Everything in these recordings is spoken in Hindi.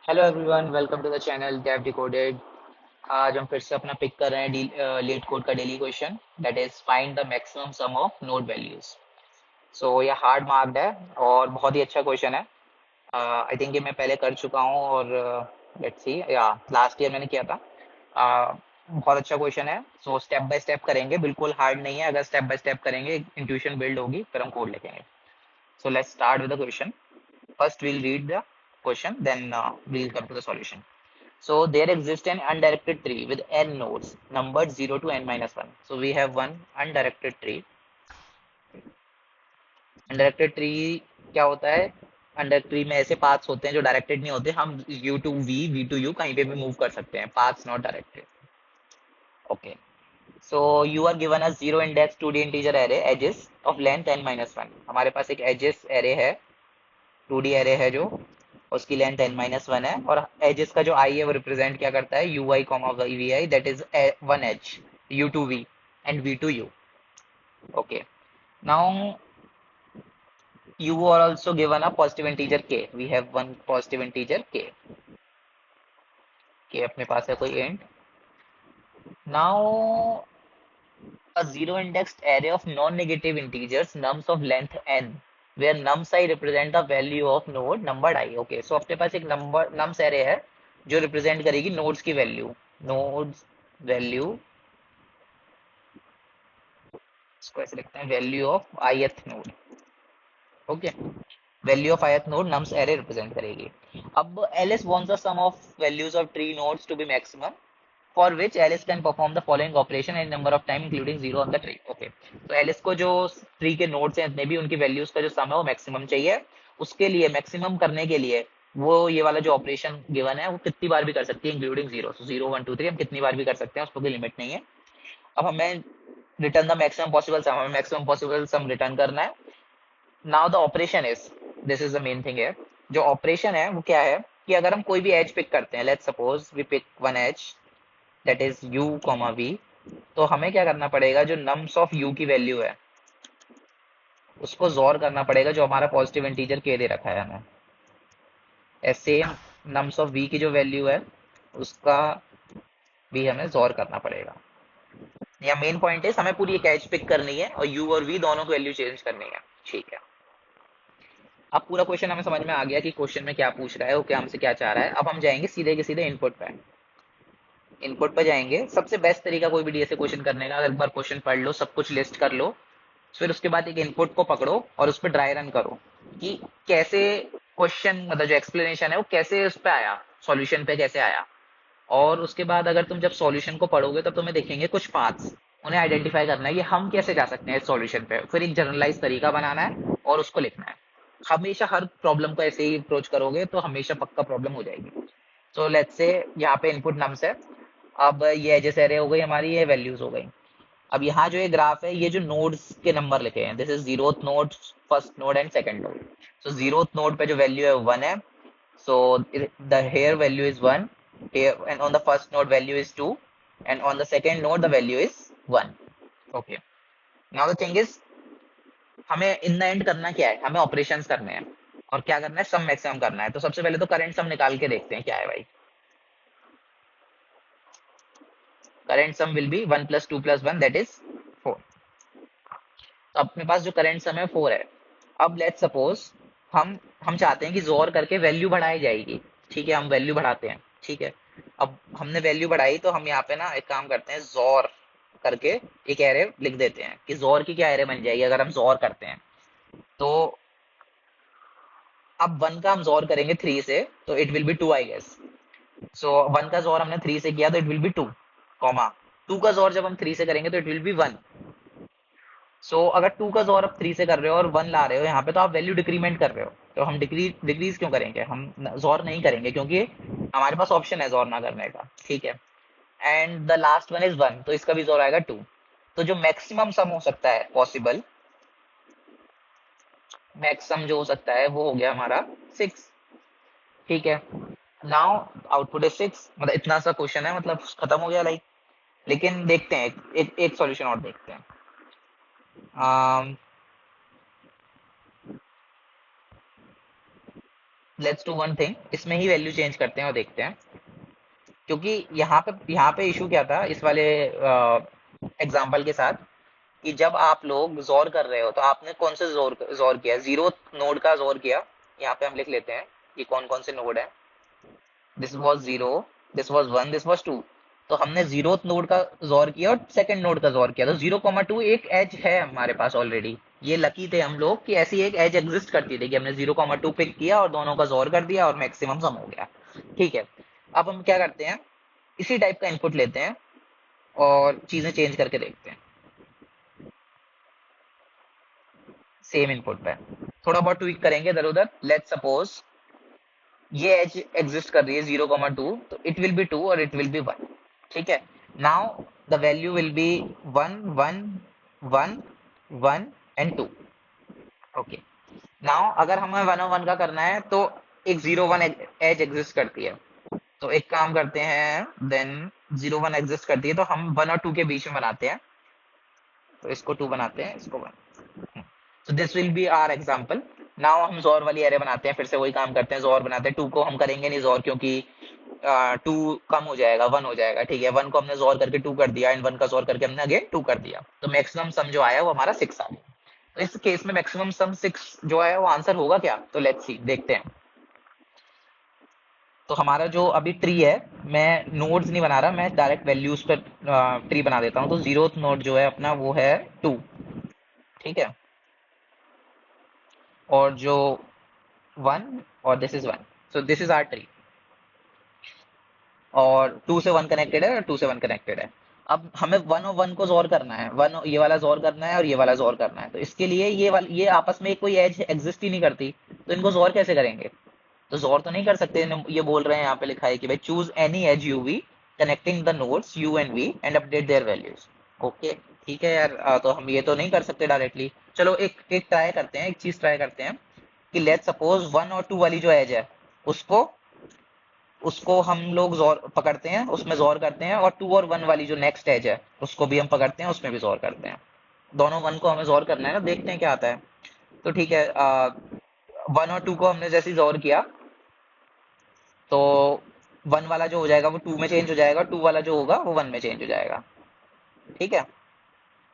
Hello everyone, welcome to the channel dev decoded. आज हम फिर से अपना पिक कर रहे हैं लीड कोड का daily question, that is find the maximum sum of node values. So ये हार्ड मार्क्ड है और बहुत ही अच्छा क्वेश्चन है। आई थिंक ये मैं पहले कर चुका हूँ और लेट्स सी, या लास्ट ईयर मैंने किया था। बहुत अच्छा क्वेश्चन है। सो स्टेप बाय स्टेप करेंगे, बिल्कुल हार्ड नहीं है। अगर स्टेप बाय स्टेप करेंगे इंट्यूशन बिल्ड होगी, फिर हम कोड लिखेंगे। सो let's start with the question. First, we'll read the question, then we'll come to the solution. So there exists an undirected tree with n nodes numbered 0 to n minus 1. So we have one undirected tree. Undirected tree क्या होता है? Undirected tree में ऐसे paths होते हैं जो directed नहीं होते. हम u to v, v to u कहीं पे भी move कर सकते हैं. Paths not directed. Okay. So you are given a zero index 2D integer array edges of length n minus 1. हमारे पास एक edges array है, 2D array है जो उसकी लेंथ n माइनस वन है, और एजेस का जो आई है वो रिप्रेजेंट क्या करता है? U I comma V I, that is one edge, U to V and V to U. Okay, now you are also given a positive integer k. We have one positive integer k. k अपने पास है कोई int. Now a zero indexed array of non-negative integers nums of length n, where nums I represent the value of node numbered I. Okay, so अपने पास एक नंबर nums array है जो रिप्रेजेंट करेगी नोड्स की वैल्यू, नोड्स वैल्यू, इसको ऐसे लिखते हैं, value of ith node. Okay, value of ith node nums array represent करेगी। अब Alice wants the sum of values of tree nodes to be maximum, for which Alice can perform the following operation in number of time including zero on the tree. Okay, तो Alice को जो ट्री के नोड्स हैं इतने भी, उनकी वैल्यूज का जो सम है वो मैक्सिमम चाहिए। उसके लिए मैक्सिमम करने के लिए वो ये वाला जो ऑपरेशन गिवन है वो कितनी बार भी कर सकती है, including zero. So zero one two three हम कितनी बार भी कर सकते हैं, उसको कोई लिमिट नहीं है। अब हमें रिटर्न द मैक्सिमम पॉसिबल सम, हमें मैक्सिमम पॉसिबल सम रिटर्न करना है। Now the operation is, this is the main thing है। जो ऑपरेशन है वो क्या है कि अगर हम कोई भी एज पिक करते हैं, let's suppose we pick one edge that is u comma v, तो हमें क्या करना पड़ेगा? जो नम्स ऑफ u की वैल्यू है उसको जोर करना पड़ेगा, जो हमारा पॉजिटिव इंटीजर k दे रखा है हमें। ऐसे नम्स ऑफ v की जो वैल्यू है उसका भी हमें जोर करना पड़ेगा। या मेन पॉइंट है हमें पूरी एक एज पिक करनी है और u और v दोनों को वैल्यू चेंज करनी है। ठीक है, अब पूरा क्वेश्चन हमें समझ में आ गया कि क्वेश्चन में क्या पूछ रहा है, वो क्या हमसे क्या चाह रहा है। अब हम जाएंगे सीधे के सीधे इनपुट पे। इनपुट पे जाएंगे, सबसे बेस्ट तरीका कोई भी डीएसए क्वेश्चन करने का, अगर एक बार क्वेश्चन पढ़ लो, सब कुछ लिस्ट कर लो, फिर उसके बाद एक इनपुट को पकड़ो और उस पर ड्राई रन करो कि कैसे क्वेश्चन, मतलब जो एक्सप्लेनेशन है वो कैसे उस पर आया, सॉल्यूशन पे कैसे आया। और उसके बाद अगर तुम जब सॉल्यूशन को पढ़ोगे तब तुम्हें दिखेंगे कुछ पाथ्स, उन्हें आइडेंटिफाई करना है कि हम कैसे जा सकते हैं इस सॉल्यूशन पे, फिर एक जनरलाइज तरीका बनाना है और उसको लिखना है। हमेशा हर प्रॉब्लम को ऐसे ही अप्रोच करोगे तो हमेशा पक्का प्रॉब्लम हो जाएगी। सो लेट्स से यहाँ पे इनपुट नम्स है। अब ये एजेस एरे हो गई हमारी, ये वैल्यूज हो गई। अब यहाँ जो ये ग्राफ है, ये जो नोड्स के नंबर लिखे हैं, this is zeroth node, first node and second node. So zeroth node पे जो वैल्यू है वन है, so the here value is 1 here, and on the first node value is 2, and on the second node the value is 1. Okay, now the thing is, हमें इन द एंड करना क्या है? हमें ऑपरेशंस करने हैं और क्या करना है? सम मैक्सिमम करना है। तो सबसे पहले तो करंट सम निकाल के देखते हैं क्या है भाई। Current some will be 1 plus 2 plus 1, that is 4। तो अपने पास जो करंट सम है 4 है। अब लेट्स सपोज हम चाहते हैं कि जोर करके वैल्यू बढ़ाई जाएगी। ठीक है, हम वैल्यू बढ़ाते हैं। ठीक है, अब हमने वैल्यू बढ़ाई तो हम यहाँ पे ना एक काम करते हैं, जोर करके एक एरे लिख देते हैं कि जोर की क्या एरे बन जाएगी अगर हम जोर करते हैं। तो अब वन का हम जोर करेंगे थ्री से, तो it will be two I guess. So one का जोर हमने थ्री से किया तो it will be two, comma two का जोर जब हम थ्री से करेंगे तो it will be one. So अगर टू का जोर आप थ्री से कर रहे हो और वन ला रहे हो यहाँ पे, तो आप वैल्यू डिक्रीमेंट कर रहे हो। तो हम डिक्रीज क्यों करेंगे? हम जोर नहीं करेंगे क्योंकि हमारे पास ऑप्शन है जोर ना करने का। ठीक है, and the last one is one, तो इसका भी जोर आएगा टू। तो जो मैक्सिमम सम हो सकता है पॉसिबल, मैक्सिमम जो हो सकता है वो हो गया हमारा सिक्स। ठीक है, नाउ आउटपुट इज सिक्स। मतलब इतना सा क्वेश्चन है, मतलब खत्म हो गया लाइक। लेकिन देखते हैं एक सॉल्यूशन और देखते हैं। um, let's do one thing, इसमें ही वैल्यू चेंज करते हैं और देखते हैं। क्योंकि यहाँ पे इशू क्या था इस वाले एग्जाम्पल के साथ, कि जब आप लोग जोर कर रहे हो तो आपने कौन से जोर जोर किया, जीरो नोड का जोर किया। यहाँ पे हम लिख लेते हैं कि कौन कौन से नोड है। This was zero, this was one, this was two. तो हमने जीरो नोड का जोर किया और सेकंड नोड का जोर किया, तो 0,2 एक एज है हमारे पास ऑलरेडी। ये लकी थे हम लोग कि ऐसी एक एज एग्जिस्ट करती थी कि हमने 0,2 पिक किया और दोनों का जोर कर दिया और मैक्सिमम सम हो गया। ठीक है, अब हम क्या करते हैं, इसी टाइप का इनपुट लेते हैं और चीजें चेंज करके देखते हैं सेम इनपुट पे। थोड़ा बहुत ट्वीक करेंगे इधर उधर। लेट्स सपोज ये एज एग्जिस्ट कर रही है 0,2, तो इट विल बी 2 और इट विल बी 1। ठीक है, now the value will be 1 1 1 1 and 2। Okay, now अगर हमें 1 और 1 का करना है तो एक 0 1 एज एग्जिस्ट करती है। तो एक काम करते हैं देन, 0 1 एग्जिस्ट करती है तो हम 1 और 2 के बीच में बनाते हैं। तो इसको 2 बनाते हैं, इसको 1। So this will be our example. Now हम जोर वाली एरे बनाते हैं, फिर से वही काम करते हैं, जोर बनाते हैं। 2 को हम करेंगे नहीं जोर, क्योंकि 2 कम हो जाएगा, 1 हो जाएगा। ठीक है, 1 को हमने जोर करके 2 कर दिया एंड 1 का जोर करके हमने अगेन 2 कर दिया, तो मैक्सिमम सम जो आया वो हमारा 6 आ गया। तो इस केस में मैक्सिमम सम 6 जो है वो आंसर होगा क्या, तो लेट्स सी, देखते हैं। तो हमारा जो अभी ट्री है, मैं नोड्स नहीं बना रहा, मैं डायरेक्ट वैल्यूज पर ट्री बना देता हूँ। तो जीरो नोड जो है अपना वो है 2। ठीक है, और जो 1 और this is 1, so this is our tree. और 2 से 1 कनेक्टेड है और 2 से 1 कनेक्टेड है। अब हमें 1 और 1 को जोर करना है, 1 ये वाला जोर करना है और ये वाला जोर करना है। तो इसके लिए ये आपस में कोई एज एग्जिस्ट ही नहीं करती, तो इनको जोर कैसे करेंगे। तो जोर तो नहीं कर सकते। ये बोल रहे हैं, यहाँ पे लिखा है कि भाई choose any edge U V connecting the nodes U and V and update their values. Okay, ठीक है यार, तो हम ये तो नहीं कर सकते डायरेक्टली। चलो एक एक ट्राई करते हैं, एक चीज ट्राई करते हैं कि लेट सपोज 1 और 2 वाली जो एज है उसको उसको हम लोग जोर पकड़ते हैं, उसमें जोर करते हैं, और 2 और 1 वाली जो नेक्स्ट एज है उसको भी हम पकड़ते हैं, उसमें भी जोर करते हैं। दोनों 1 को हमें जोर करना है ना, देखते हैं क्या आता है। तो ठीक है, 1 और 2 को हमने जैसे ही जोर किया तो 1 वाला जो हो जाएगा वो 2 में चेंज हो जाएगा, 2 वाला जो होगा वो 1 में चेंज हो जाएगा। ठीक है,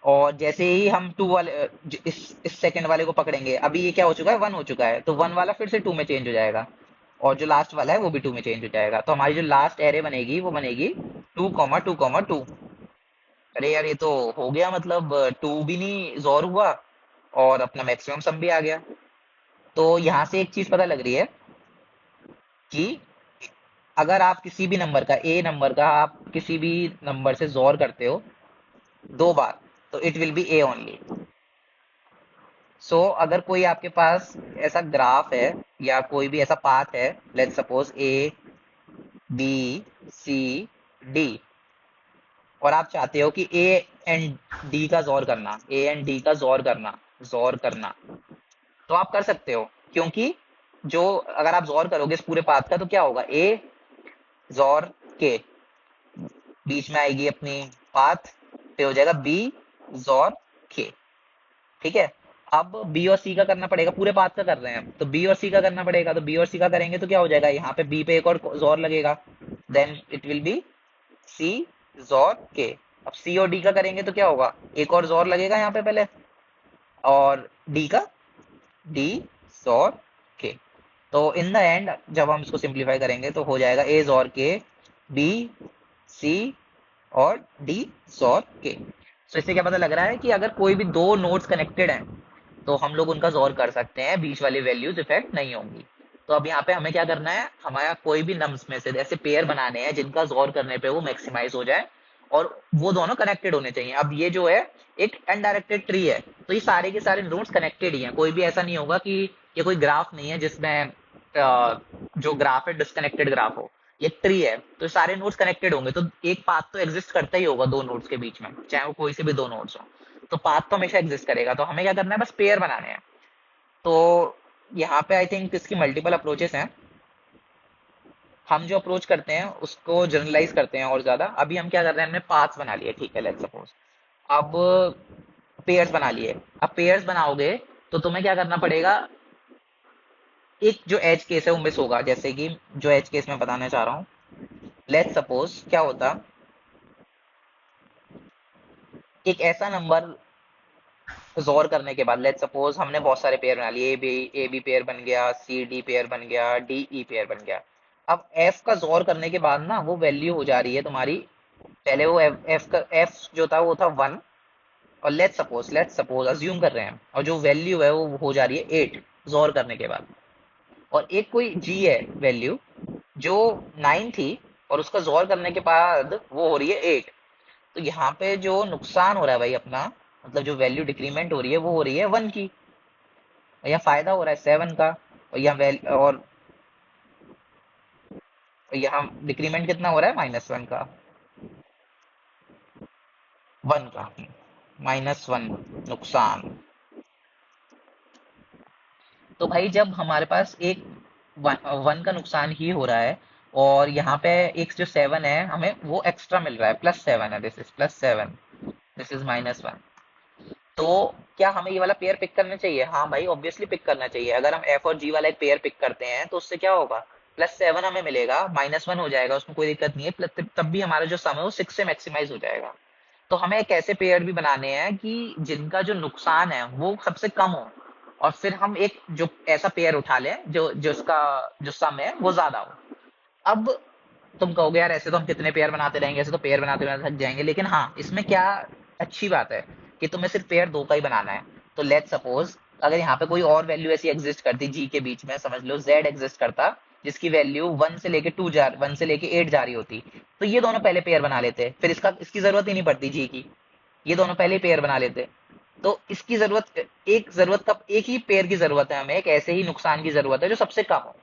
और जैसे ही हम 2 वाले इस सेकंड वाले को पकड़ेंगे, अभी ये क्या हो चुका है, 1 हो चुका है, तो 1 वाला फिर से 2 में चेंज हो जाएगा, और जो लास्ट वाला है वो भी 2 में चेंज हो जाएगा। तो हमारी जो लास्ट एरे बनेगी वो बनेगी 2,2,2। अरे यार, ये तो हो गया, मतलब 2 भी नहीं जोर हुआ और अपना मैक्सिमम सम भी आ गया। तो यहाँ से एक चीज पता लग रही है कि अगर आप किसी भी नंबर का, ए नंबर का आप किसी भी नंबर से जोर करते हो 2 बार, तो it will be A only. So अगर कोई आपके पास ऐसा ग्राफ है या कोई भी ऐसा पाथ है, let's suppose A B C D, और आप चाहते हो कि ए एंड डी का जोर करना, ए एंड डी का जोर करना, तो आप कर सकते हो। क्योंकि जो अगर आप जोर करोगे इस पूरे पाथ का तो क्या होगा, ए जोर के, बीच में आएगी अपनी पाथ, पे हो जाएगा बी जोर के। ठीक है, अब बी और सी का करना पड़ेगा, पूरे पाथ का कर रहे हैं तो बी और सी का करना पड़ेगा। तो बी और सी का करेंगे तो क्या हो जाएगा, यहाँ पे बी पे एक और जोर लगेगा, then it will be C XOR के। अब सी और डी का करेंगे तो क्या होगा, एक और जोर लगेगा यहाँ पे पहले, और डी का डी जोर के। तो इन द एंड जब हम इसको सिंप्लीफाई करेंगे तो हो जाएगा ए जोर के, बी सी और डी जोर के। तो इससे क्या पता लग रहा है कि अगर कोई भी दो नोड्स कनेक्टेड हैं तो हम लोग उनका जोर कर सकते हैं, बीच वाली वैल्यूज इफेक्ट नहीं होंगी। तो अब यहाँ पे हमें क्या करना है, हमारा कोई भी नम्स में से ऐसे पेयर बनाने हैं जिनका जोर करने पे वो मैक्सिमाइज हो जाए और वो दोनों कनेक्टेड होने चाहिए। अब ये जो है एक अनडायरेक्टेड ट्री है, तो ये सारे के सारे नोड्स कनेक्टेड ही हैं। कोई भी ऐसा नहीं होगा कि ये कोई ग्राफ नहीं है जिसमें जो ग्राफ है डिस्कनेक्टेड ग्राफ हो। ये ट्री है तो सारे नोड्स कनेक्टेड होंगे, तो एक पाथ तो एग्जिस्ट करता ही होगा दो नोड्स के बीच में, चाहे वो कोई से भी दो नोड्स हो। तो पाथ तो हमेशा एग्जिस्ट करेगा। तो हमें क्या करना है, बस पेयर बनाने हैं। तो यहाँ पे आई थिंक इसकी मल्टीपल अप्रोचेस हैं। हम जो अप्रोच करते हैं उसको जनरलाइज करते हैं और ज्यादा। अभी हम क्या कर रहे हैं, हमने पाथ्स बना लिए, ठीक है, लेट्स सपोज। अब पेयर्स बना लिए। अब पेयर्स बनाओगे तो तुम्हें क्या करना पड़ेगा, एक जो एज केस है वो मिस होगा, जैसे कि जो एज केस मैं बताना चाह रहा हूँ, लेट्स सपोज क्या होता, एक ऐसा नंबर जोर करने के बाद, लेट्स सपोज हमने बहुत सारे पेयर बना लिए, ए बी पेयर बन गया, सी डी पेयर बन गया, डी ई पेयर बन गया। अब एफ का जोर करने के बाद ना वो वैल्यू हो जा रही है तुम्हारी, पहले वो एफ का एफ जो था वो था 1, और लेट्स सपोज अज्यूम कर रहे हैं, और जो वैल्यू है वो हो जा रही है 8 जोर करने के बाद। और एक कोई जी है वैल्यू जो 9 थी, और उसका जोर करने के बाद वो हो रही है 8। तो यहाँ पे जो नुकसान हो रहा है भाई अपना, मतलब जो वैल्यू डिक्रीमेंट हो रही है वो हो रही है 1 की, और यहाँ फायदा हो रहा है 7 का। और यहाँ यहाँ डिक्रीमेंट कितना हो रहा है, -1 का, 1 का, -1 नुकसान। तो भाई जब हमारे पास एक 1 का नुकसान ही हो रहा है, और यहाँ पे एक जो 7 है हमें वो एक्स्ट्रा मिल रहा है, +7 है, दिस इज +7, दिस इज -1। तो क्या हमें ये वाला पेयर पिक करना चाहिए? हाँ भाई, ऑब्वियसली पिक करना चाहिए। अगर हम एफ और जी वाला एक पेयर पिक करते हैं तो उससे क्या होगा, +7 हमें मिलेगा, -1 हो जाएगा, उसमें कोई दिक्कत नहीं है, तब भी हमारा जो सम है वो 6 से मैक्सिमाइज हो जाएगा। तो हमें एक ऐसे पेयर भी बनाने हैं कि जिनका जो नुकसान है वो सबसे कम हो, और फिर हम एक जो ऐसा पेयर उठा लें जो जिसका जो सम है वो ज्यादा हो। अब तुम कहोगे यार ऐसे तो हम कितने पेयर बनाते रहेंगे, ऐसे तो पेयर बनाते बनाते थक जाएंगे, लेकिन हाँ इसमें क्या अच्छी बात है कि तुम्हें सिर्फ पेयर दो का ही बनाना है। तो लेट सपोज अगर यहाँ पे कोई और वैल्यू ऐसी एग्जिस्ट करती जी के बीच में, समझ लो जेड एग्जिस्ट करता, जिसकी वैल्यू 1 से लेके 8 जा रही होती, तो ये दोनों पहले पेयर बना लेते, फिर इसकी जरूरत ही नहीं पड़ती जी की, ये दोनों पहले ही पेयर बना लेते। तो इसकी जरूरत कब, एक ही पेयर की जरूरत है हमें, एक ऐसे ही नुकसान की जरूरत है जो सबसे कम हो,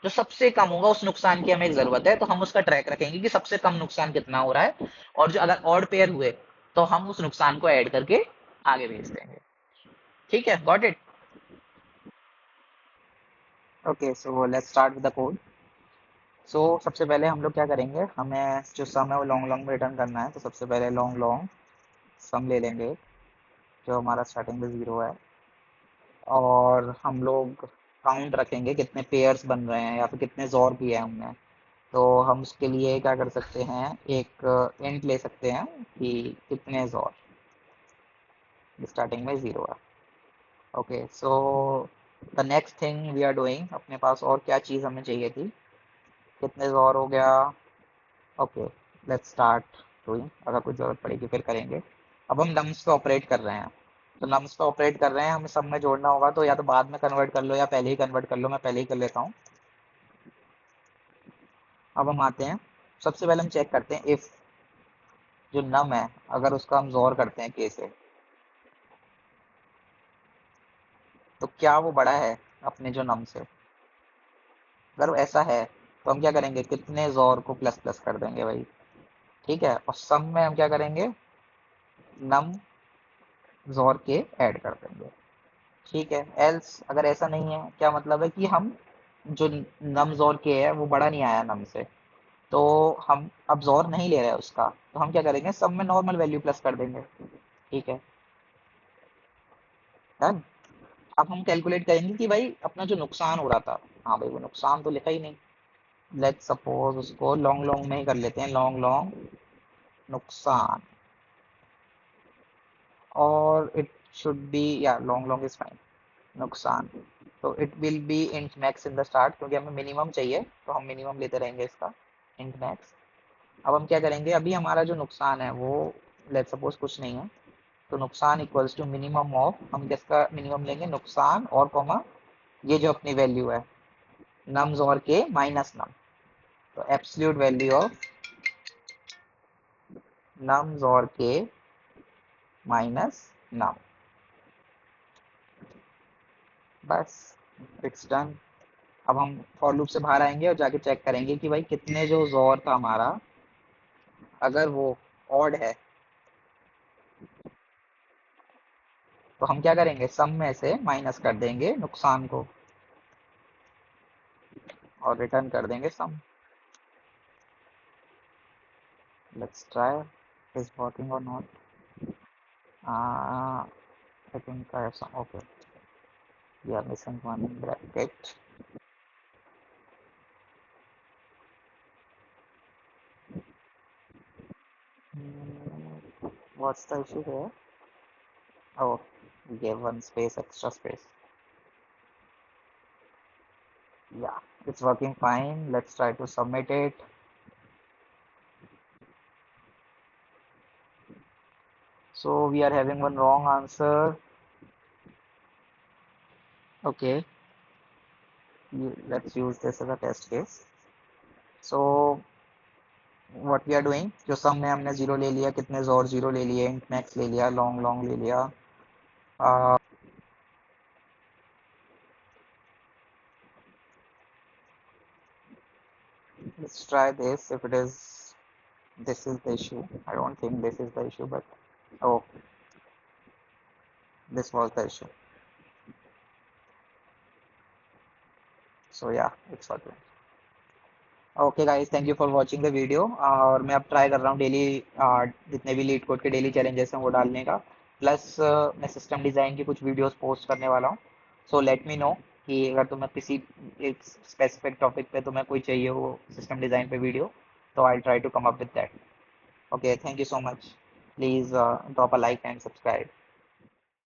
जो सबसे कम होगा उस नुकसान की हमें एक जरूरत है। तो हम उसका ट्रैक रखेंगे कि सबसे कम नुकसान कितना हो रहा है, और जो अगर ऑड पेयर हुए तो हम उस नुकसान को ऐड करके आगे भेज देंगे। ठीक है, got it? Okay, so let's start with the code. So सबसे पहले हम लोग क्या करेंगे, हमें जो सम है वो लॉन्ग लॉन्ग में रिटर्न करना है, तो सबसे पहले लॉन्ग लॉन्ग सम ले लेंगे जो हमारा स्टार्टिंग में 0 है, और हम लोग काउंट रखेंगे कितने पेयर्स बन रहे हैं या फिर कितने जोर किए हैं हमने। तो हम उसके लिए क्या कर सकते हैं, एक इंट ले सकते हैं कि कितने जोर, स्टार्टिंग में 0 है। Okay, so the next thing we are doing, अपने पास और क्या चीज़ हमें चाहिए थी, कितने जोर हो गया। ओके, लेट्स स्टार्ट डूइंग, अगर कुछ ज़रूरत पड़ेगी फिर करेंगे। अब हम नम्स पे ऑपरेट कर रहे हैं, तो नम्स पे ऑपरेट कर रहे हैं, हमें सब में जोड़ना होगा, तो या तो बाद में कन्वर्ट कर लो या पहले ही कन्वर्ट कर लो, मैं पहले ही कर लेता हूँ। अब हम आते हैं, सबसे पहले हम चेक करते हैं इफ़ जो नम है अगर उसका हम जोर करते हैं के से, तो क्या वो बड़ा है अपने जो नम से। अगर वो ऐसा है तो हम क्या करेंगे, कितने जोर को प्लस प्लस कर देंगे भाई। ठीक है, और सम में हम क्या करेंगे, नम जोर के ऐड कर देंगे। ठीक है, एल्स अगर ऐसा नहीं है, क्या मतलब है कि हम जो नम जोर के है वो बड़ा नहीं आया नम से, तो हम अब जोर नहीं ले रहे हैं उसका, तो हम क्या करेंगे, सम में नॉर्मल वैल्यू प्लस कर देंगे। ठीक है, डन। अब हम कैलकुलेट करेंगे कि भाई अपना जो नुकसान हो रहा था, हाँ भाई वो नुकसान तो लिखा ही नहीं, लेट्स सपोज उसको लॉन्ग लॉन्ग में ही कर लेते हैं, लॉन्ग लॉन्ग नुकसान, और इट शुड बी, या लॉन्ग लॉन्ग इज फाइन, नुकसान। तो it will B int max in the start, क्योंकि हमें मिनिमम चाहिए तो हम मिनिमम लेते रहेंगे इसका, इंट मैक्स। अब हम क्या करेंगे, अभी हमारा जो नुकसान है वो लेट्स सपोज कुछ नहीं है, तो नुकसान इक्वल्स टू मिनिमम ऑफ, हम किसका मिनिमम लेंगे, नुकसान और कॉमा ये जो अपनी वैल्यू है नम्स और के माइनस नम, तो एब्सोल्यूट वैल्यू ऑफ नम्स और के माइनस नम, बस इट्स डन। अब हम फॉर लूप से बाहर आएंगे और जाके चेक करेंगे कि भाई कितने जो जोर था हमारा, अगर वो ऑड है तो हम क्या करेंगे, सम में से माइनस कर देंगे नुकसान को और रिटर्न कर देंगे सम। लेट्स ट्राई इज वर्किंग और not. I think okay, we are missing one bracket. What's the issue here? Oh, we gave one space, extra space. Yeah, it's working fine. Let's try to submit it. So we are having one wrong answer. Okay, let's use this as a test case. So what we are doing, जो सम में हमने जीरो ले लिया, कितने और जीरो ले लिए, इंट मैक्स ले लिया, लॉन्ग लॉन्ग ले लिया. Let's try this. If it is, this is the issue. I don't think this is the issue, but oh, this was the issue. So yeah, it's working. Okay guys, thank you for watching the video. और मैं अब ट्राई कर रहा हूँ डेली जितने भी लीड कोड के डेली चैलेंजेस हैं वो डालने का. प्लस मैं सिस्टम डिज़ाइन की कुछ वीडियोस पोस्ट करने वाला हूँ. सो लेट मी नो कि अगर तुम्हें किसी एक स्पेसिफिक टॉपिक पे तुम्हें कोई चाहिए हो सिस्टम डिज़ाइन पे वीडियो, तो I try to come up with that. Okay, thank you so much. Please drop a like and subscribe.